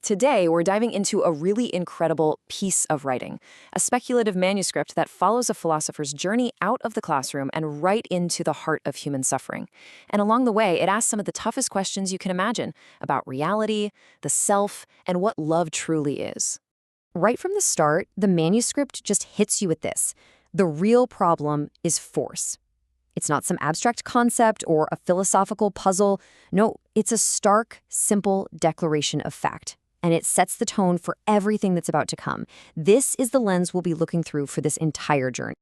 Today, we're diving into a really incredible piece of writing, a speculative manuscript that follows a philosopher's journey out of the classroom and right into the heart of human suffering. And along the way, it asks some of the toughest questions you can imagine about reality, the self, and what love truly is. Right from the start, the manuscript just hits you with this. The real problem is force. It's not some abstract concept or a philosophical puzzle. No, it's a stark, simple declaration of fact. And it sets the tone for everything that's about to come. This is the lens we'll be looking through for this entire journey.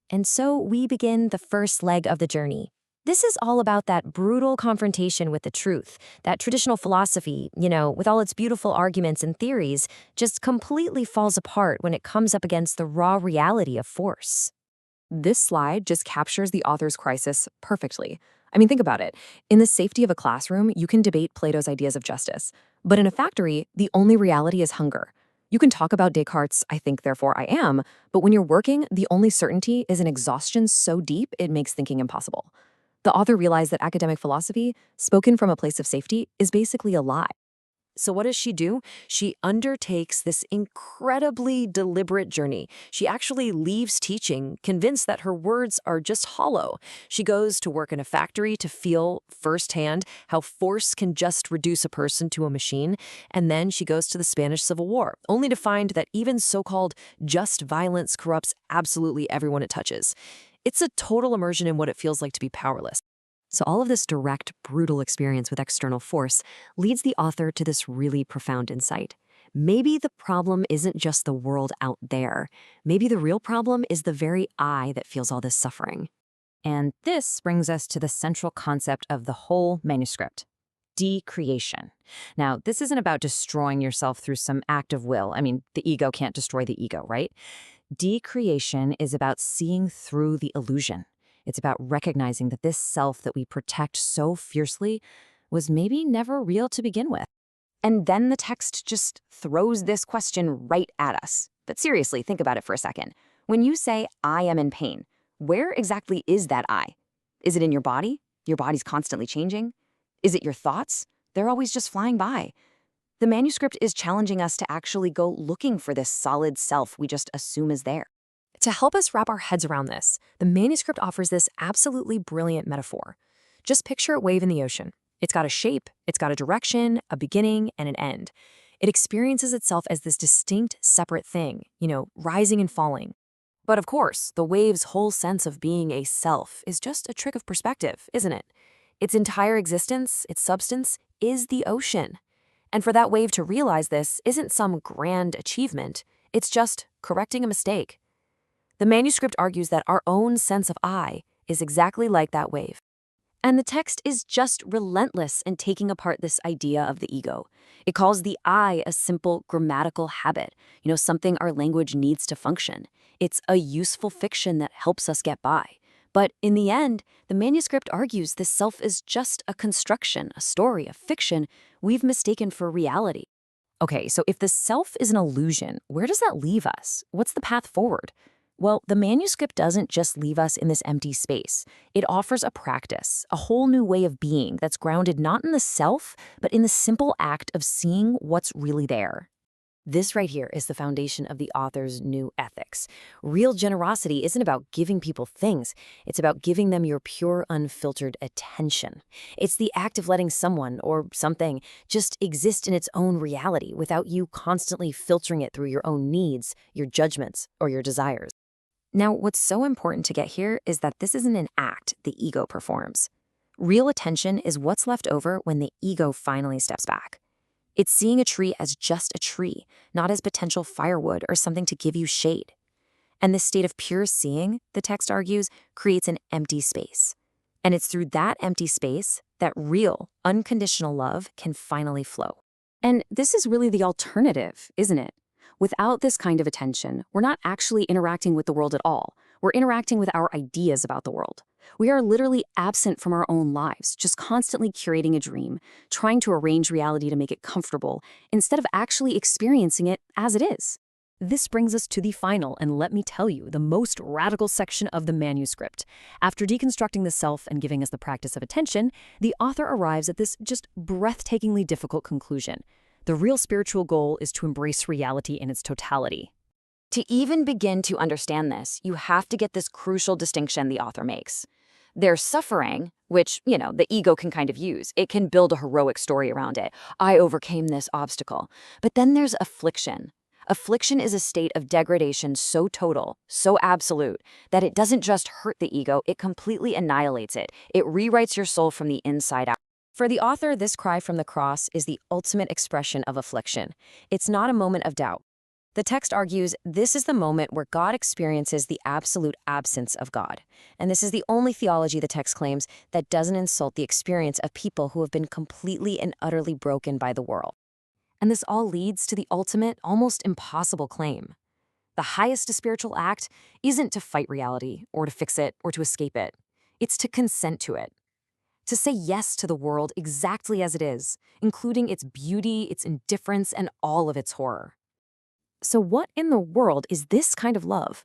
And so we begin the first leg of the journey. This is all about that brutal confrontation with the truth. That traditional philosophy, with all its beautiful arguments and theories, just completely falls apart when it comes up against the raw reality of force. This slide just captures the author's crisis perfectly. I mean, think about it. In the safety of a classroom, you can debate Plato's ideas of justice. But in a factory, the only reality is hunger. You can talk about Descartes' I think, therefore I am, but when you're working, the only certainty is an exhaustion so deep it makes thinking impossible. The author realized that academic philosophy, spoken from a place of safety, is basically a lie. So what does she do? She undertakes this incredibly deliberate journey. She actually leaves teaching, convinced that her words are just hollow. She goes to work in a factory to feel firsthand how force can just reduce a person to a machine. And then she goes to the Spanish Civil War, only to find that even so-called just violence corrupts absolutely everyone it touches. It's a total immersion in what it feels like to be powerless. So all of this direct, brutal experience with external force leads the author to this really profound insight. Maybe the problem isn't just the world out there. Maybe the real problem is the very I that feels all this suffering. And this brings us to the central concept of the whole manuscript: decreation. Now, this isn't about destroying yourself through some act of will. I mean, the ego can't destroy the ego, right? Decreation is about seeing through the illusion. It's about recognizing that this self that we protect so fiercely was maybe never real to begin with. And then the text just throws this question right at us. But seriously, think about it for a second. When you say, I am in pain, where exactly is that I? Is it in your body? Your body's constantly changing? Is it your thoughts? They're always just flying by. The manuscript is challenging us to actually go looking for this solid self we just assume is there. To help us wrap our heads around this, the manuscript offers this absolutely brilliant metaphor. Just picture a wave in the ocean. It's got a shape, it's got a direction, a beginning, and an end. It experiences itself as this distinct, separate thing, rising and falling. But of course, the wave's whole sense of being a self is just a trick of perspective, isn't it? Its entire existence, its substance, is the ocean. And for that wave to realize this isn't some grand achievement, it's just correcting a mistake. The manuscript argues that our own sense of I is exactly like that wave. And the text is just relentless in taking apart this idea of the ego. It calls the I a simple grammatical habit, something our language needs to function. It's a useful fiction that helps us get by. But in the end, the manuscript argues this self is just a construction, a story, a fiction we've mistaken for reality. Okay, so if the self is an illusion, where does that leave us? What's the path forward? Well, the manuscript doesn't just leave us in this empty space. It offers a practice, a whole new way of being that's grounded not in the self, but in the simple act of seeing what's really there. This right here is the foundation of the author's new ethics. Real generosity isn't about giving people things. It's about giving them your pure, unfiltered attention. It's the act of letting someone or something just exist in its own reality without you constantly filtering it through your own needs, your judgments, or your desires. Now, what's so important to get here is that this isn't an act the ego performs. Real attention is what's left over when the ego finally steps back. It's seeing a tree as just a tree, not as potential firewood or something to give you shade. And this state of pure seeing, the text argues, creates an empty space. And it's through that empty space that real, unconditional love can finally flow. And this is really the alternative, isn't it? Without this kind of attention, we're not actually interacting with the world at all. We're interacting with our ideas about the world. We are literally absent from our own lives, just constantly curating a dream, trying to arrange reality to make it comfortable, instead of actually experiencing it as it is. This brings us to the final, and let me tell you, the most radical section of the manuscript. After deconstructing the self and giving us the practice of attention, the author arrives at this just breathtakingly difficult conclusion. The real spiritual goal is to embrace reality in its totality. To even begin to understand this, you have to get this crucial distinction the author makes. There's suffering, which, the ego can kind of use. It can build a heroic story around it. I overcame this obstacle. But then there's affliction. Affliction is a state of degradation so total, so absolute, that it doesn't just hurt the ego, it completely annihilates it. It rewrites your soul from the inside out. For the author, this cry from the cross is the ultimate expression of affliction. It's not a moment of doubt. The text argues this is the moment where God experiences the absolute absence of God. And this is the only theology the text claims that doesn't insult the experience of people who have been completely and utterly broken by the world. And this all leads to the ultimate, almost impossible claim. The highest spiritual act isn't to fight reality, or to fix it, or to escape it. It's to consent to it. To say yes to the world exactly as it is, including its beauty, its indifference, and all of its horror. So what in the world is this kind of love?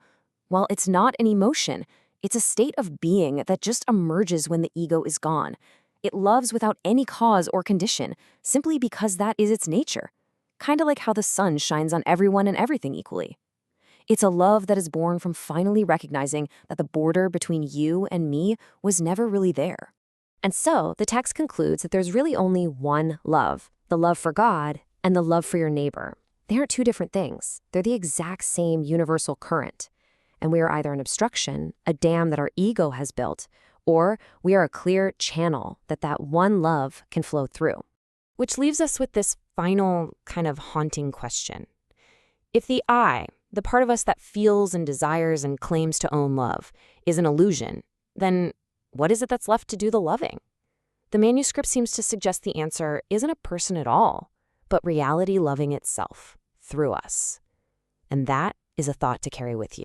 Well, it's not an emotion. It's a state of being that just emerges when the ego is gone. It loves without any cause or condition, simply because that is its nature. Kind of like how the sun shines on everyone and everything equally. It's a love that is born from finally recognizing that the border between you and me was never really there. And so, the text concludes that there's really only one love, the love for God and the love for your neighbor. They aren't two different things. They're the exact same universal current. And we are either an obstruction, a dam that our ego has built, or we are a clear channel that one love can flow through. Which leaves us with this final kind of haunting question. If the I, the part of us that feels and desires and claims to own love, is an illusion, then what is it that's left to do the loving? The manuscript seems to suggest the answer isn't a person at all, but reality loving itself through us. And that is a thought to carry with you.